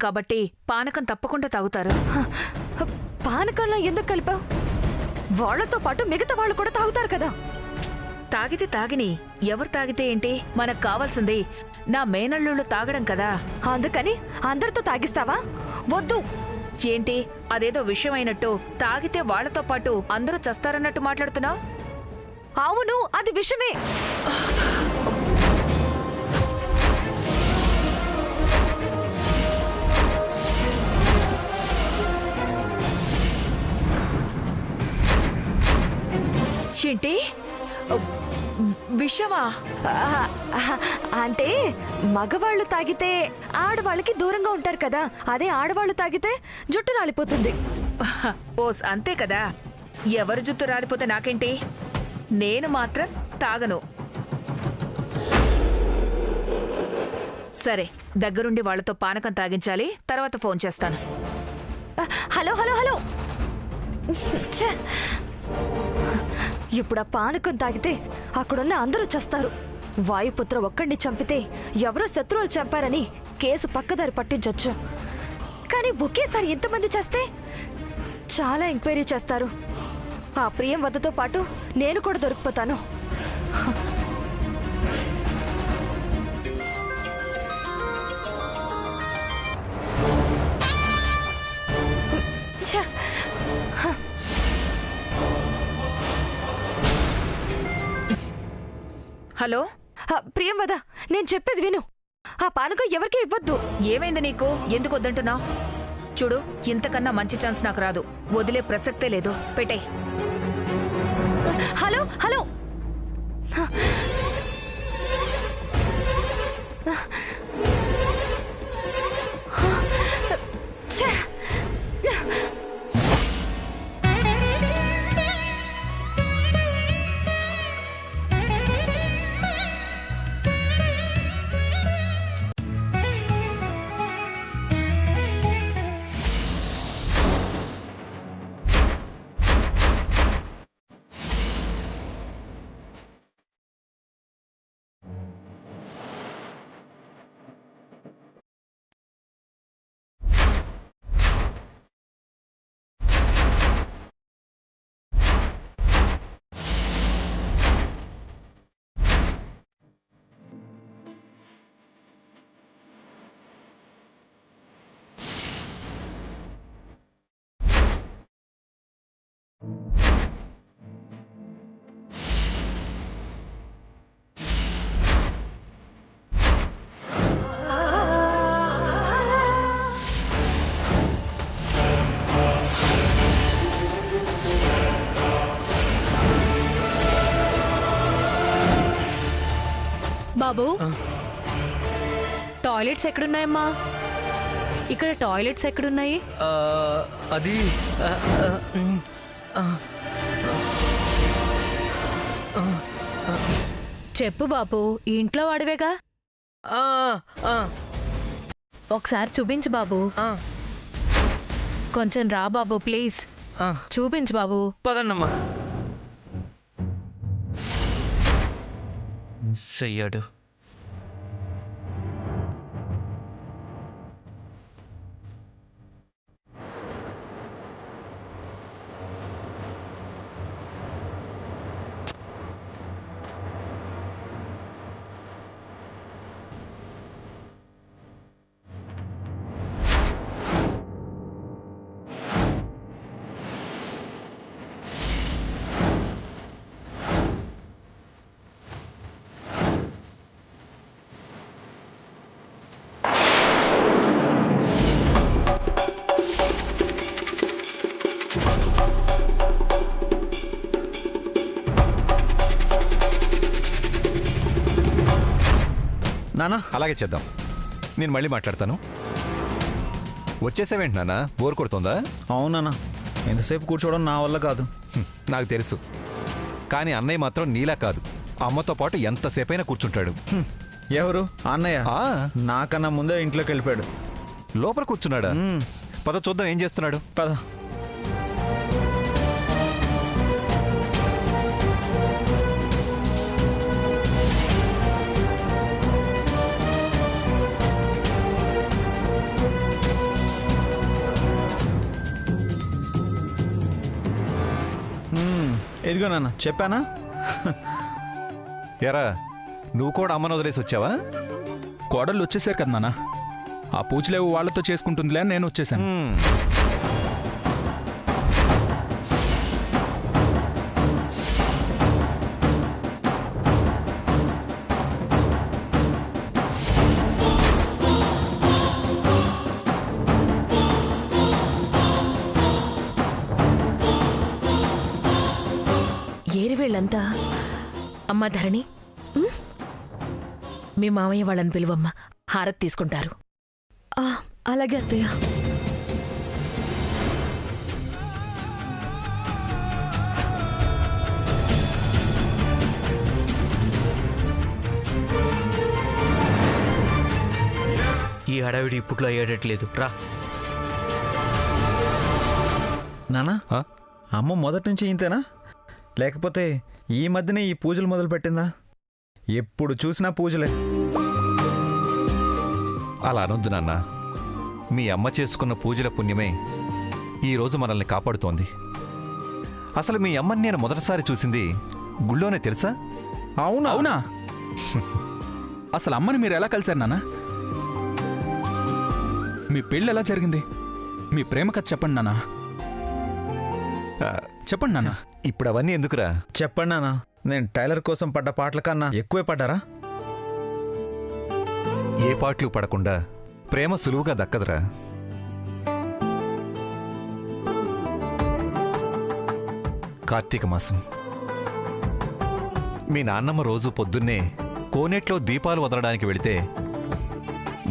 కాబట్టి పానకం తప్పకుండా తాగుతారు. పానకంలో ఎందుకు కలిపావు? వాళ్లతో పాటు మిగతా వాళ్ళు కూడా తాగుతారు కదా. తాగితే తాగిని, ఎవరు తాగితే ఏంటి? మనకు కావాల్సింది నా మేనల్లుళ్ళు తాగడం కదా. అందుకని అందరితో తాగిస్తావా? వద్దు. ఏంటి అదేదో విషయం అయినట్టు తాగితే వాళ్లతో పాటు అందరూ చస్తారన్నట్టు మాట్లాడుతున్నావు? అవును, అది విషమే. ఏంటి విషమా? అంటే మగవాళ్ళు తాగితే ఆడవాళ్ళకి దూరంగా ఉంటారు కదా, అదే ఆడవాళ్ళు తాగితే జుట్టు రాలిపోతుంది. ఓస్ అంతే కదా. ఎవరు జుట్టు రాలిపోతే నాకేంటి? నేను మాత్రం తాగను. సరే, దగ్గరుండి వాళ్లతో పానకం తాగించాలి, తర్వాత ఫోన్ చేస్తాను. హలో హలో హలో, ఇప్పుడు ఆ పానకం తాగితే అక్కడున్న అందరూ చస్తారు. వాయుపుత్ర ఒక్కడిని చంపితే ఎవరో శత్రువులు చంపారని కేసు పక్కదారి పట్టించొచ్చు. కానీ ఒకేసారి ఎంతమంది చేస్తే చాలా ఎంక్వైరీ చేస్తారు. ఆ ప్రియం వద్దతో పాటు నేను కూడా దొరికిపోతాను. హలో ప్రియం వద, నేను చెప్పేది విను. ఆ పానకం ఎవరికీ ఇవ్వద్దు. ఏమైంది నీకు? ఎందుకు వద్దంటున్నావు? చూడు, ఇంతకన్నా మంచి ఛాన్స్ నాకు రాదు. వదిలే ప్రసక్తే లేదు. పెట్టేయ్. హలో హలో, బాబు, టాయిలెట్స్ ఎక్కడున్నాయమ్మా? ఇక్కడ టాయిలెట్స్ ఎక్కడున్నాయి? అది చెప్పు బాబు, ఈ ఇంట్లో వాడివేగా. ఒకసారి చూపించు బాబు. కొంచెం రా బాబు, ప్లీజ్ చూపించు బాబు. పదన్నమ్మా. చెయ్యాడు. నానా, అలాగే చేద్దాం. నేను మళ్ళీ మాట్లాడతాను. వచ్చేసావేంటి నాన్న? బోర్ కొడుతుందా? అవునా, ఎంతసేపు కూర్చోవడం నా వల్ల కాదు. నాకు తెలుసు, కానీ అన్నయ్య మాత్రం నీలా కాదు. అమ్మతో పాటు ఎంతసేపైనా కూర్చుంటాడు. ఎవరు? అన్నయ్య ఆ, నాకన్నా ముందే ఇంట్లోకి వెళ్ళిపోయాడు. లోపల కూర్చున్నాడా? పద చూద్దాం ఏం చేస్తున్నాడు. పద. ఇదిగో నాన్న చెప్పానా? ఎరా నువ్వు కూడా అమ్మను వదిలేసి వచ్చావా? కోడళ్ళు వచ్చేసారు కదా నాన్న. ఆ పూజలేవు వాళ్ళతో చేసుకుంటుందిలే అని నేను వచ్చేసాను. ఏరి వీళ్ళంతా అమ్మా ధరణి, మీ మామయ్య వాళ్ళని పిలువమ్మా, హారతి తీసుకుంటారు. అలాగే అత్తయ్య. ఈ హడావిడి ఇప్పట్లో అయ్యేటట్లేదు. రా. నానా ఆ? అమ్మ మొదటి నుంచి ఇంతేనా, లేకపోతే ఈ మధ్యనే ఈ పూజలు మొదలు పెట్టిందా? ఎప్పుడు చూసినా పూజలే. అలా అనొద్దు నాన్న. మీ అమ్మ చేసుకున్న పూజల పుణ్యమే ఈరోజు మనల్ని కాపాడుతోంది. అసలు మీ అమ్మని నేను మొదటిసారి చూసింది గుళ్ళోనే తెలుసా? అవునా? అవునా? అసలు అమ్మని మీరు ఎలా కలిశారు నాన్న? మీ పెళ్ళి ఎలా జరిగింది? మీ ప్రేమ కథ చెప్పండి నాన్న. చెప్పండి నాన్న. ఇప్పుడు అవన్నీ ఎందుకురా? చెప్పండి నాన్న, నేను టైలర్ కోసం పడ్డ పాటల కన్నా ఎక్కువే పడ్డారా? ఏ పాటలు పడకుండా ప్రేమ సులువుగా దక్కదురా. కార్తీక మాసం. మీ నాన్నమ్మ రోజు పొద్దున్నే కోనేట్లో దీపాలు వదలడానికి వెళితే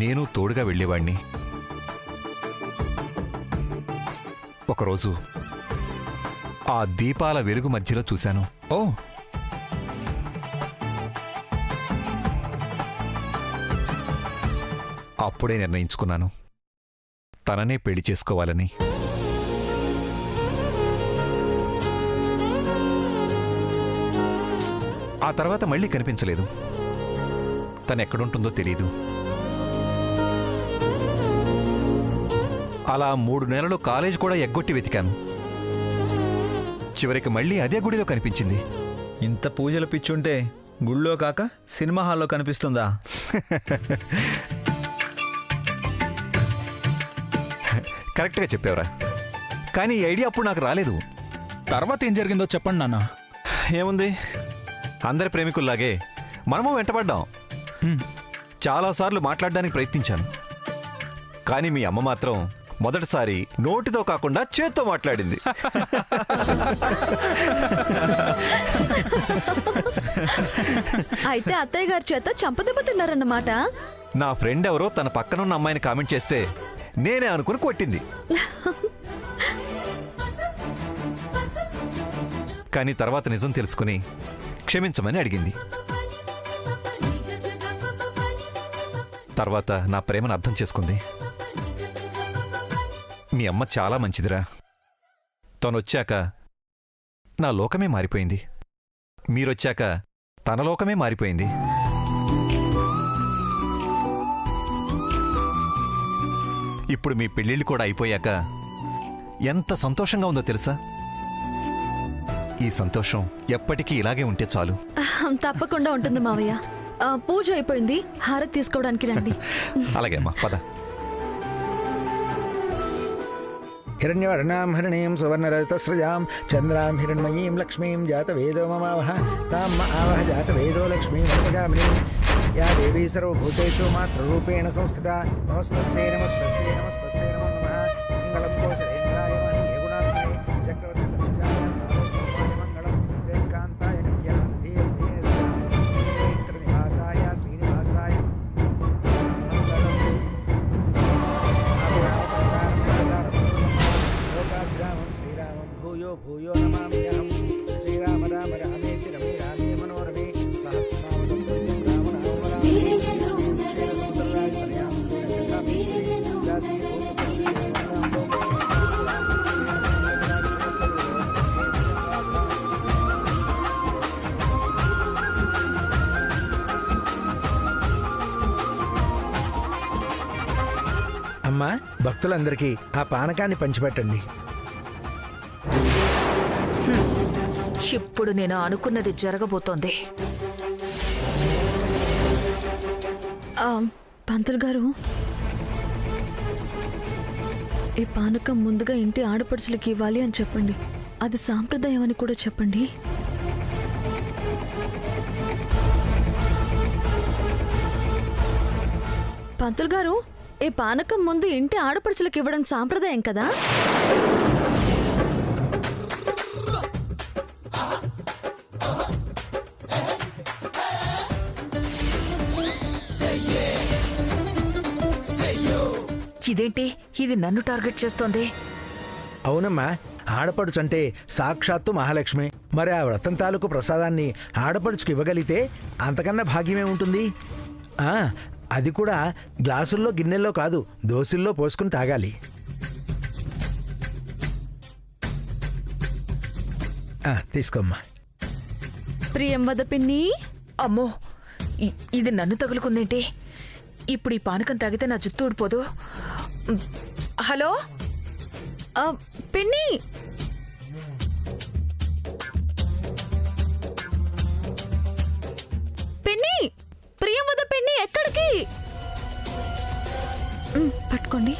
నేను తోడుగా వెళ్ళేవాణ్ణి. ఒకరోజు ఆ దీపాల వెలుగు మధ్యలో చూశాను. ఓ, అప్పుడే నిర్ణయించుకున్నాను తననే పెళ్లి చేసుకోవాలని. ఆ తర్వాత మళ్ళీ కనిపించలేదు. తనెక్కడుంటుందో తెలీదు. అలా 3 నెలలు కాలేజ్ కూడా ఎగ్గొట్టి వెతికాను. చివరికి మళ్ళీ అదే గుడిలో కనిపించింది. ఇంత పూజల పిచ్చుంటే గుళ్ళో కాక సినిమా హాల్లో కనిపిస్తుందా? కరెక్ట్గా చెప్పావురా. కానీ ఈ ఐడియా అప్పుడు నాకు రాలేదు. తర్వాత ఏం జరిగిందో చెప్పండి నాన్న. ఏముంది, అందరి ప్రేమికుల్లాగే మనము వెంటబడ్డాం. చాలాసార్లు మాట్లాడడానికి ప్రయత్నించాను. కానీ మీ అమ్మ మాత్రం మొదటిసారి నోటితో కాకుండా చేత్తో మాట్లాడింది. అయితే అత్తయ్య గారి చేత చంపదెబ్బ తిన్నారన్నమాట. నా ఫ్రెండ్ ఎవరో తన పక్కనున్న అమ్మాయిని కామెంట్ చేస్తే నేనే అనుకుని కొట్టింది. కానీ తర్వాత నిజం తెలుసుకుని క్షమించమని అడిగింది. తర్వాత నా ప్రేమను అర్థం చేసుకుంది. మీ అమ్మ చాలా మంచిదిరా. తనొచ్చాక నా లోకమే మారిపోయింది. మీరొచ్చాక తన లోకమే మారిపోయింది. ఇప్పుడు మీ పెళ్ళిళ్ళు కూడా అయిపోయాక ఎంత సంతోషంగా ఉందో తెలుసా? ఈ సంతోషం ఎప్పటికీ ఇలాగే ఉంటే చాలు. తప్పకుండా ఉంటుంది మావయ్య. పూజ అయిపోయింది, హారతి తీసుకోవడానికి రండి. అలాగే అమ్మా, పద. हिरण्यवर्णां हरिणीं सुवर्णरजतस्रजां चन्द्रां हिरण्मयीं लक्ष्मीं जातवेदो ममावह तां आवह जातवेदो लक्ष्मीं वरदगामिनीं या देवी सर्वभूतेषु मातृरूपेण संस्थिता नमस्तस्यै नमस्तस्यै नमस्तस्यै नमो नमः मङ्गलं कोशलेन्द्राय महनीय गुणात्मने चक्रवर्तितनुजाय सार्वभौमाय मङ्गलं श्रीकान्ताय नित्यानन्देन्द्रनिवासाय श्रीनिवासाय भूयो नमाम्यहं श्रीराम राम रामेति रमे रामे मनोरमे सहस्रनामं राम అమ్మా, భక్తులందరికీ ఆ పానకాన్ని పంచిపెట్టండి. ఇప్పుడు నేను అనుకున్నది జరగబోతోంది. పంతులు గారు, ఈ పానకం ముందుగా ఇంటి ఆడపడుచులకి ఇవ్వాలి అని చెప్పండి. అది సాంప్రదాయం అని కూడా చెప్పండి. పంతులు గారు, ఈ పానకం ముందు ఇంటి ఆడపడుచులకు ఇవ్వడం సాంప్రదాయం కదా? ఇదేంటి ఇది నన్ను టార్గెట్ చేస్తోంది? అవునమ్మా, ఆడపడుచు అంటే సాక్షాత్తు మహాలక్ష్మి. మరి ఆ వ్రతం తాలూకు ప్రసాదాన్ని ఆడపడుచుకు ఇవ్వగలిగితే అంతకన్నా భాగ్యమే ఉంటుంది. అది కూడా గ్లాసుల్లో గిన్నెల్లో కాదు, దోసిల్లో పోసుకుని తాగాలి. తీసుకోమ్మా. ప్రియం వద పిన్ని. అమ్మో, ఇది నన్ను తగులుకుందేంటి? ఇప్పుడు ఈ పానకం తాగితే నా జుట్టు ఊడిపోదు. హలో పిన్ని, పిన్ని, ప్రియం వద పిన్ని, ఎక్కడికి? పట్టుకోండి,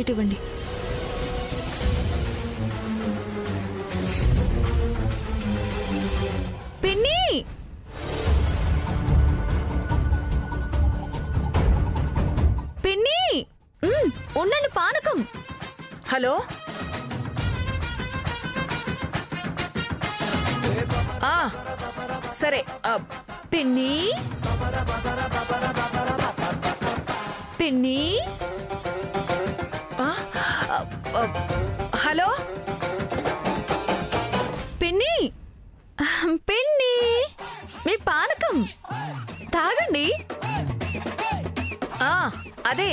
ఇటువంటి. పిన్ని, పిన్ని, ఉండండి, పానకం. హలో, సరే. పిన్ని, పిన్ని, హలో పిన్ని, పిన్ని, మీ పానకం తాగండి. అదే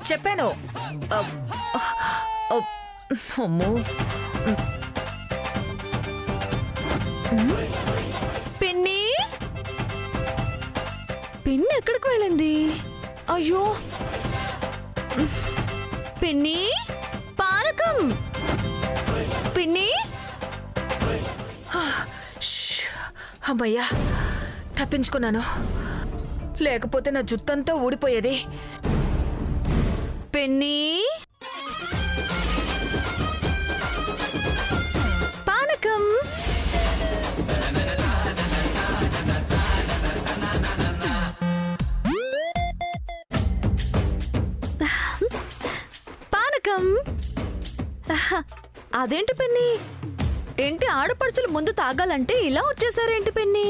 చెప్పాను. అమ్మో, పిన్ని, పిన్ని ఎక్కడికి వెళ్ళింది? అయ్యో, పిన్ని, పానకం. పిన్ని, అమ్మయ్యా, తప్పించుకున్నాను. లేకపోతే నా జుత్తంతా ఊడిపోయేది. పిన్ని, పానకం. పానకం. అదేంటి పిన్ని, ఏంటి ఆడపడుచులు ముందు తాగాలంటే ఇలా వచ్చేసారేంటి పిన్ని?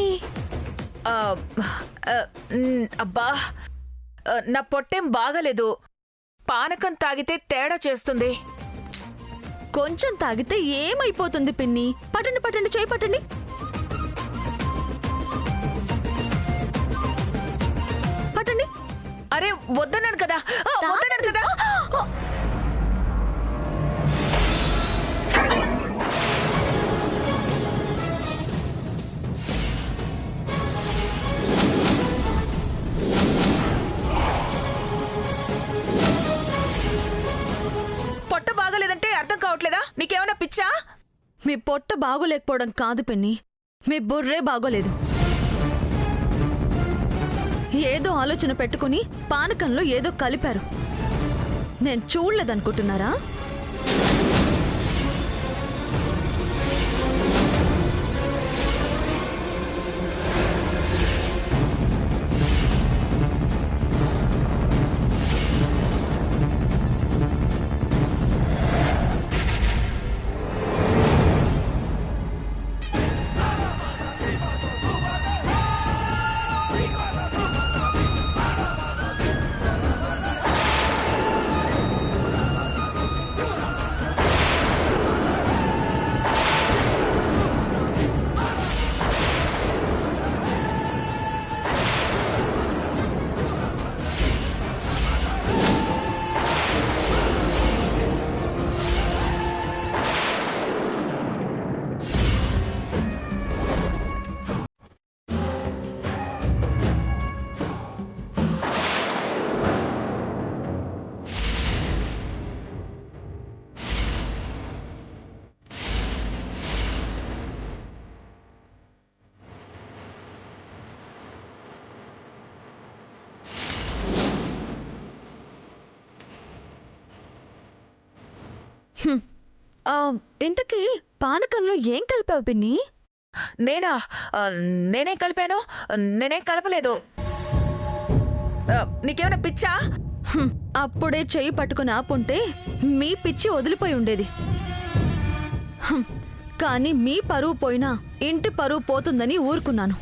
అబ్బా, నా పొట్టేం బాగలేదు. పానకం తాగితే తేడా చేస్తుంది. కొంచెం తాగితే ఏమైపోతుంది పిన్ని? పట్టండి, పట్టండి, చేయి పట్టండి. పట్టండి. అరే, వద్దన్నాను కదా, వద్దన్నాను కదా. పొట్ట బాగలేదంటే అర్థం కావట్లేదా? నీకేమైనా పిచ్చా? మీ పొట్ట బాగోలేకపోవడం కాదు పిన్ని, మీ బుర్రే బాగోలేదు. ఏదో ఆలోచన పెట్టుకుని పానకంలో ఏదో కలిపారు. నేను చూడలేదనుకుంటున్నారా? ఇంతకీ పానకంలో ఏం కలిపావు పిన్ని? నేనా? నేనేం కలిపాను? నేనేం కలపలేదు. నీకేమైనా పిచ్చా? అప్పుడే చెయ్యి పట్టుకుని ఆపుంటే మీ పిచ్చి వదిలిపోయి ఉండేది. కానీ మీ పరువు పోయినా ఇంటి పరువు పోతుందని ఊరుకున్నాను.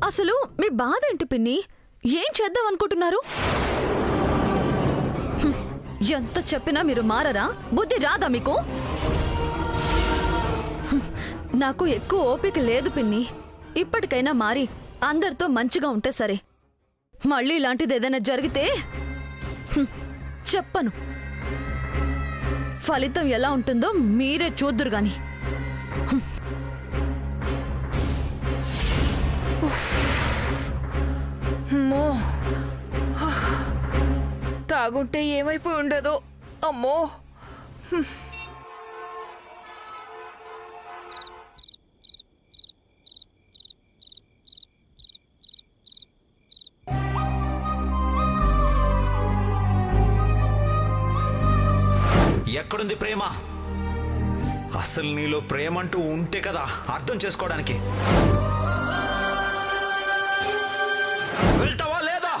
అసలు మీ బాధ ఏంటి పిన్ని? ఏం చేద్దాం అనుకుంటున్నారు? ఎంత చెప్పినా మీరు మారరా? బుద్ధి రాదా మీకు? నాకు ఎక్కువ ఓపిక లేదు పిన్ని. ఇప్పటికైనా మారి అందరితో మంచిగా ఉంటే సరే. మళ్ళీ ఇలాంటిది ఏదైనా జరిగితే చెప్పను. ఫలితం ఎలా ఉంటుందో మీరే చూద్దురు గాని. అమ్మో, తాగుంటే ఏమైపోయి ఉండదో. అమ్మో. ఎక్కడుంది ప్రేమ? అసలు నీలో ప్రేమ అంటూ ఉంటే కదా అర్థం చేసుకోవడానికి. వెళ్తావా లేదా?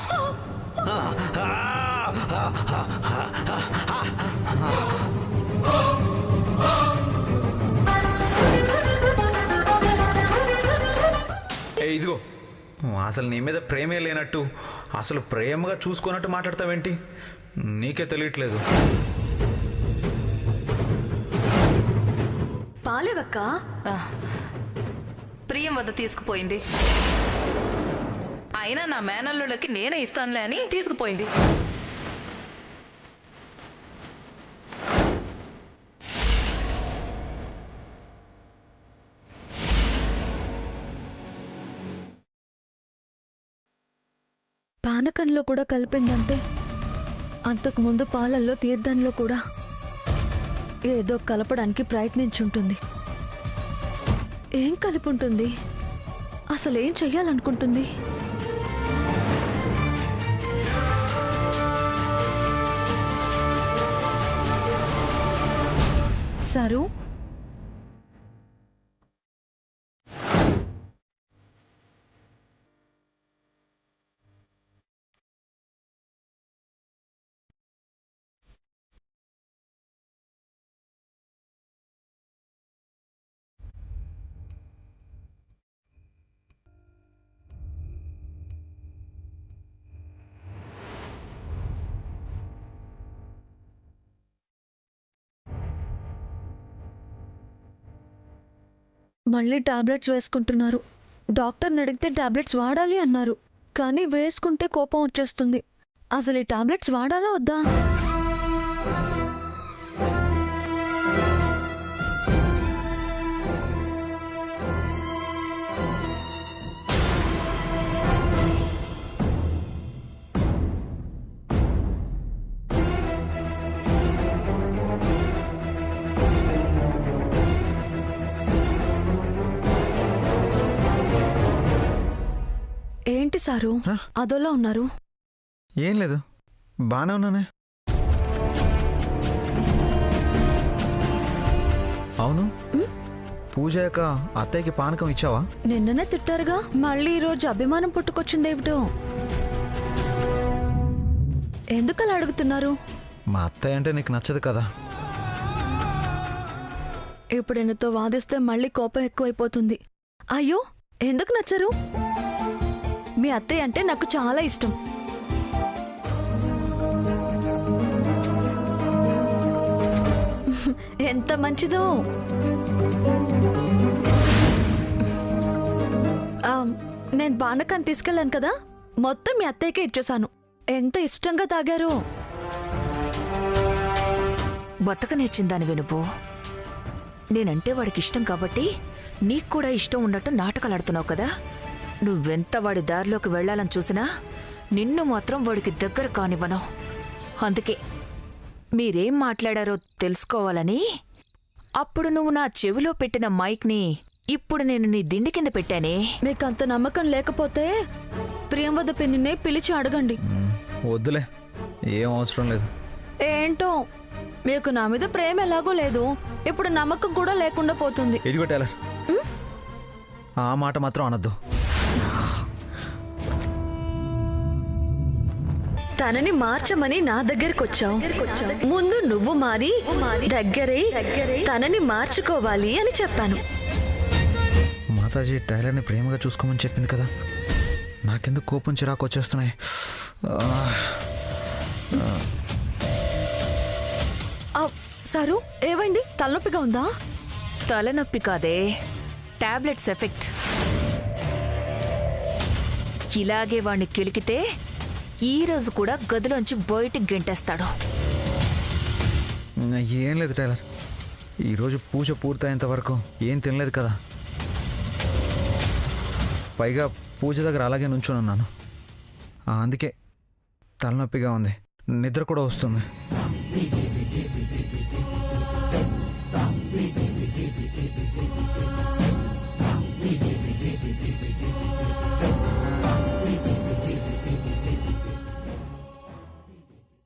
ఇదిగో, అసలు నీ మీద ప్రేమే లేనట్టు, అసలు ప్రేమగా చూసుకున్నట్టు మాట్లాడతావేంటి? నీకే తెలియట్లేదు. పాలేవక్క? ప్రియం వద్ద తీసుకుపోయింది. అయినా నా మేనల్లుళ్ళకి నేనే ఇస్తానులే అని తీసుకుపోయింది. పానకంలో కూడా కలిపిందంటే అంతకుముందు పాలల్లో తీర్థంలో కూడా ఏదో కలపడానికి ప్రయత్నించుంటుంది. ఏం కలిపుంటుంది? అసలేం చెయ్యాలనుకుంటుంది? సరు, మళ్ళీ టాబ్లెట్స్ వేసుకుంటున్నారు. డాక్టర్ని అడిగితే టాబ్లెట్స్ వాడాలి అన్నారు. కానీ వేసుకుంటే కోపం వచ్చేస్తుంది. అసలు ఈ టాబ్లెట్స్ వాడాలా వద్దా? ఏంటి సారు అదోలా ఉన్నారు? ఏం లేదు, బానే ఉన్నానే. అవును, పూజ యొక్క అత్తయ్యకి పానకం ఇచ్చావా? నిన్ననే తిట్టారుగా, మళ్ళీ ఈరోజు అభిమానం పుట్టుకొచ్చిందేమిటో. ఎందుకలా అడుగుతున్నారు? మా అత్తయ్య అంటే నీకు నచ్చదు కదా. ఇప్పుడు ఎన్నతో వాదిస్తే మళ్ళీ కోపం ఎక్కువైపోతుంది. అయ్యో, ఎందుకు నచ్చరు? మీ అత్తయ్య అంటే నాకు చాలా ఇష్టం. ఎంత మంచిదో. నేను పానకాన్ని తీసుకెళ్ళాను కదా, మొత్తం మీ అత్తయ్యకే ఇచ్చేశాను. ఎంత ఇష్టంగా తాగారో. బతకనేచ్చిందాని వినుపు. నేనంటే వాడికి ఇష్టం కాబట్టి నీకు కూడా ఇష్టం ఉన్నట్టు నాటకాలాడుతున్నావు కదా. నువ్వెంత వాడి దారిలోకి వెళ్లాలని చూసినా నిన్ను మాత్రం వాడికి దగ్గర కానివ్వను. అందుకే మీరేం మాట్లాడారో తెలుసుకోవాలని అప్పుడు నువ్వు నా చెవిలో పెట్టిన మైక్ని ఇప్పుడు నేను నీ దిండి కింద పెట్టానే. మీకంత నమ్మకం లేకపోతే ప్రియంవద పిన్నినే పిలిచి అడగండి. వద్దులే, ఏం అవసరం లేదు. ఏంటో మీకు నా మీద ప్రేమ ఎలాగో లేదు, ఇప్పుడు నమ్మకం కూడా లేకుండా పోతుంది. ఇదిగో టైలర్, ఆ మాట మాత్రం అనొద్దు. తనని మార్చమని నా దగ్గరకు వచ్చావు, ముందు నువ్వు మారి దగ్గరే తనని మార్చుకోవాలి అని చెప్పాను. మాతాజీ టైలర్ని ప్రేమగా చూసుకోమని చెప్పింది కదా, నాకెందుకు కోపం చిరాకు వచ్చేస్తున్నాయి. సరు ఏమైంది? తలనొప్పిగా ఉందా? తలనొప్పి కాదే, టాబ్లెట్స్ ఎఫెక్ట్. ఇలాగే వాణ్ణి కిలికితే ఈ రోజు కూడా గదిలోంచి బయటికి గెంటేస్తాడు. ఏం లేదు టైలర్, ఈరోజు పూజ పూర్తయ్యేంత వరకు ఏం తినలేదు కదా, పైగా పూజ దగ్గర అలాగే నుంచొని ఉన్నాను, అందుకే తలనొప్పిగా ఉంది, నిద్ర కూడా వస్తుంది.